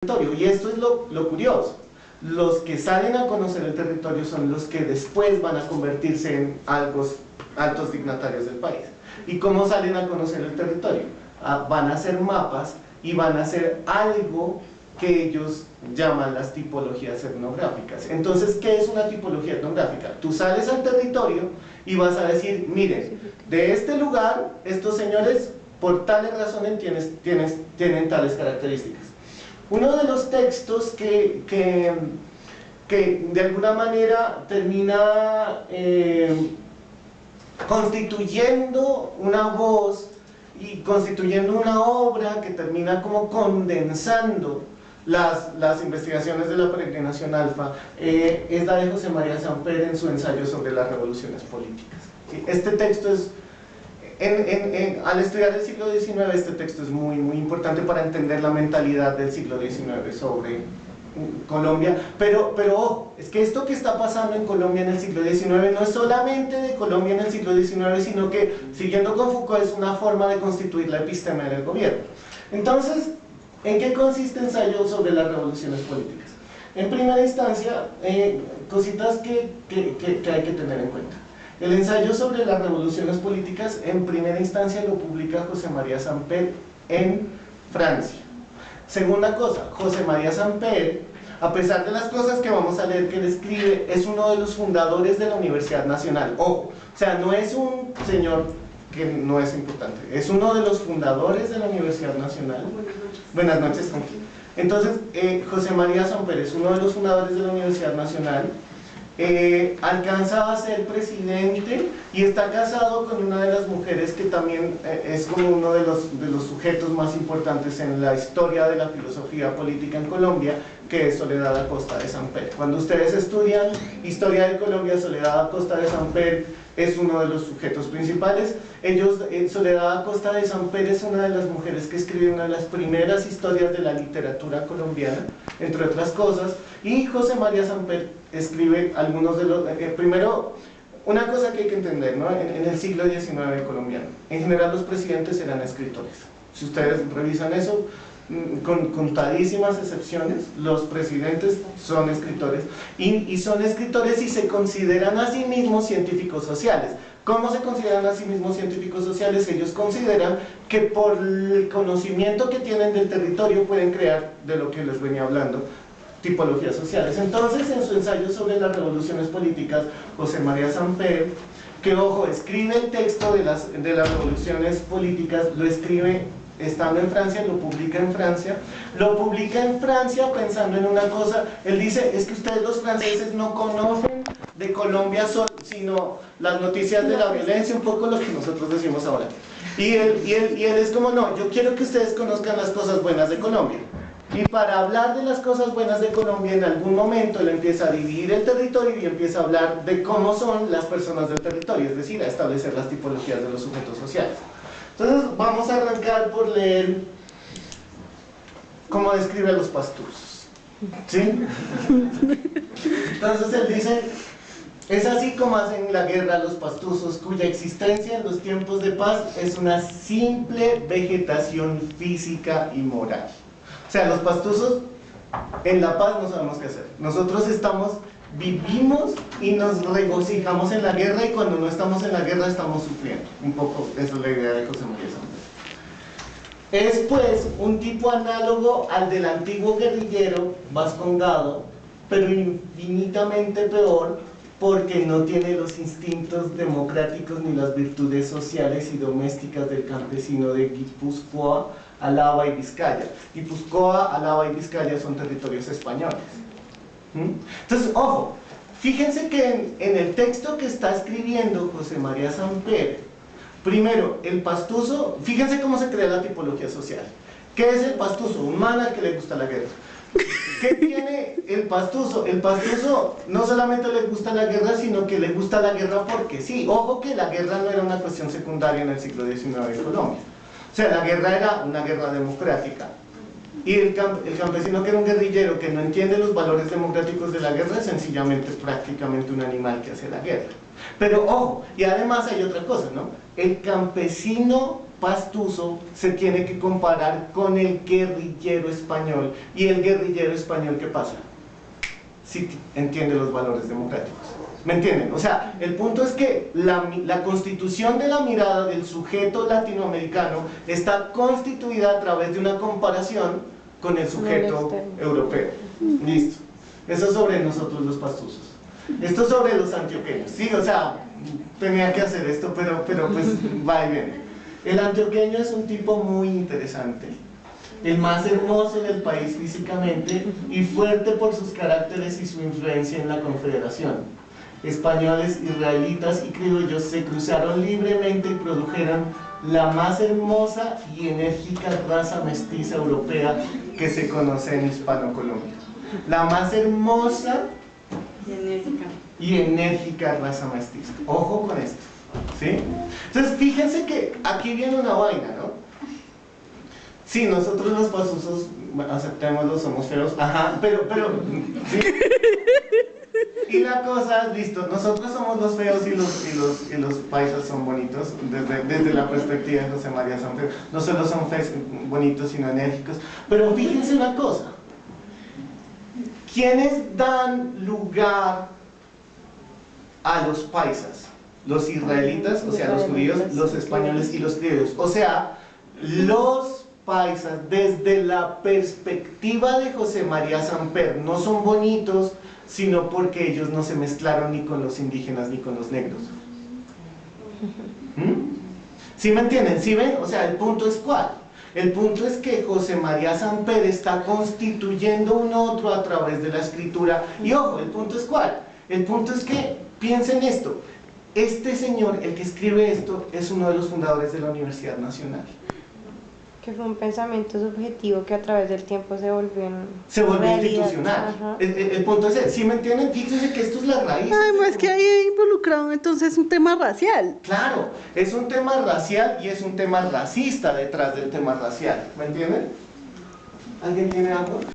territorio. Y esto es lo curioso. Los que salen a conocer el territorio son los que después van a convertirse en altos dignatarios del país. ¿Y cómo salen a conocer el territorio? Van a hacer mapas y van a hacer algo que ellos llaman las tipologías etnográficas. Entonces, ¿qué es una tipología etnográfica? Tú sales al territorio y vas a decir, miren, de este lugar, estos señores, por tales razones, tienen tales características. Uno de los textos que de alguna manera termina constituyendo una voz y constituyendo una obra que termina como condensando las investigaciones de la peregrinación alfa, es la de José María Samper en su ensayo sobre las revoluciones políticas. Este texto es, al estudiar el siglo XIX, este texto es muy importante para entender la mentalidad del siglo XIX sobre Colombia, pero ojo, es que esto que está pasando en Colombia en el siglo XIX no es solamente de Colombia en el siglo XIX, sino que, siguiendo con Foucault, es una forma de constituir la episteme del gobierno. Entonces, ¿en qué consiste el ensayo sobre las revoluciones políticas? En primera instancia, cositas que hay que tener en cuenta. El ensayo sobre las revoluciones políticas, en primera instancia, lo publica José María Samper en Francia. Segunda cosa, José María Samper, a pesar de las cosas que vamos a leer que él escribe, es uno de los fundadores de la Universidad Nacional. Ojo, o sea, no es un señor que no es importante, es uno de los fundadores de la Universidad Nacional. Buenas noches. Entonces, José María Samper es uno de los fundadores de la Universidad Nacional. Alcanza a ser presidente y está casado con una de las mujeres que también es como uno de los sujetos más importantes en la historia de la filosofía política en Colombia, que es Soledad Acosta de Samper. Cuando ustedes estudian historia de Colombia, Soledad Acosta de Samper es uno de los sujetos principales. Soledad Acosta de Samper es una de las mujeres que escribe una de las primeras historias de la literatura colombiana, entre otras cosas, y José María Samper escribe algunos de los... primero, una cosa que hay que entender, ¿no? En el siglo XIX colombiano, en general los presidentes eran escritores. Si ustedes revisan eso, con contadísimas excepciones, los presidentes son escritores, y son escritores y se consideran a sí mismos científicos sociales. ¿Cómo se consideran a sí mismos científicos sociales? Ellos consideran que por el conocimiento que tienen del territorio pueden crear, de lo que les venía hablando, tipologías sociales. Entonces, en su ensayo sobre las revoluciones políticas, José María Samper, que ojo, escribe el texto de las revoluciones políticas, lo escribe estando en Francia, lo publica en Francia pensando en una cosa. Él dice, es que ustedes los franceses no conocen de Colombia sino las noticias de la violencia, un poco lo que nosotros decimos ahora. Y él es como, no, yo quiero que ustedes conozcan las cosas buenas de Colombia. Y para hablar de las cosas buenas de Colombia, en algún momento él empieza a dividir el territorio y empieza a hablar de cómo son las personas del territorio, es decir, a establecer las tipologías de los sujetos sociales. Entonces vamos a arrancar por leer cómo describe a los pastusos, ¿sí? Entonces él dice, es así como hacen la guerra los pastusos, cuya existencia en los tiempos de paz es una simple vegetación física y moral. O sea, los pastusos en la paz no sabemos qué hacer. Nosotros vivimos y nos regocijamos en la guerra, y cuando no estamos en la guerra estamos sufriendo. Un poco, esa es la idea de José María Samper. Es pues un tipo análogo al del antiguo guerrillero vascongado, pero infinitamente peor, porque no tiene los instintos democráticos ni las virtudes sociales y domésticas del campesino de Guipúzcoa, Álava y Vizcaya. Guipúzcoa, Álava y Vizcaya son territorios españoles. Entonces, ojo, fíjense que en el texto que está escribiendo José María Samper, primero, el pastuso, fíjense cómo se crea la tipología social. ¿Qué es el pastuso? Un man al que le gusta la guerra. ¿Qué tiene el pastuso? El pastuso no solamente le gusta la guerra, sino que le gusta la guerra porque sí. Ojo que la guerra no era una cuestión secundaria en el siglo XIX en Colombia. O sea, la guerra era una guerra democrática. Y el campesino, que era un guerrillero que no entiende los valores democráticos de la guerra, es sencillamente prácticamente un animal que hace la guerra. Pero ojo, y además hay otra cosa, ¿no? El campesino pastuso se tiene que comparar con el guerrillero español. ¿Y el guerrillero español qué pasa? Sí entiende los valores democráticos. ¿Me entienden? O sea, el punto es que la constitución de la mirada del sujeto latinoamericano está constituida a través de una comparación con el sujeto europeo. Listo. Eso es sobre nosotros los pastusos. Esto es sobre los antioqueños. Sí, o sea, tenía que hacer esto, pero pues va y viene. El antioqueño es un tipo muy interesante. El más hermoso del país físicamente y fuerte por sus caracteres y su influencia en la confederación. Españoles, israelitas y criollos se cruzaron libremente y produjeron la más hermosa y enérgica raza mestiza europea que se conoce en Hispano-Colombia. La más hermosa y enérgica raza mestiza. Ojo con esto, ¿sí? Entonces fíjense que aquí viene una vaina, ¿no? Sí, nosotros los pastusos, aceptémoslo, somos feos, ajá, pero, ¿sí? Y la cosa es, listo, nosotros somos los feos y los paisas son bonitos, desde la perspectiva de José María Sanpedro. No solo son feos, bonitos, sino enérgicos. Pero fíjense una cosa, ¿quiénes dan lugar a los paisas? Los israelitas, o sea, los judíos, los españoles y los criollos. O sea, los paisas, desde la perspectiva de José María Samper, no son bonitos, sino porque ellos no se mezclaron ni con los indígenas ni con los negros. ¿Sí me entienden? ¿Sí ven? O sea, el punto es ¿cuál? El punto es que José María Samper está constituyendo un otro a través de la escritura. Y ojo, el punto es ¿cuál? El punto es que, piensen esto, este señor, el que escribe esto, es uno de los fundadores de la Universidad Nacional. Que fue un pensamiento subjetivo que a través del tiempo se volvió institucional. El punto es, ¿sí me entienden? Fíjense que esto es la raíz. Además que hay involucrado entonces un tema racial. Claro, es un tema racial y es un tema racista detrás del tema racial. ¿Me entienden? ¿Alguien tiene algo?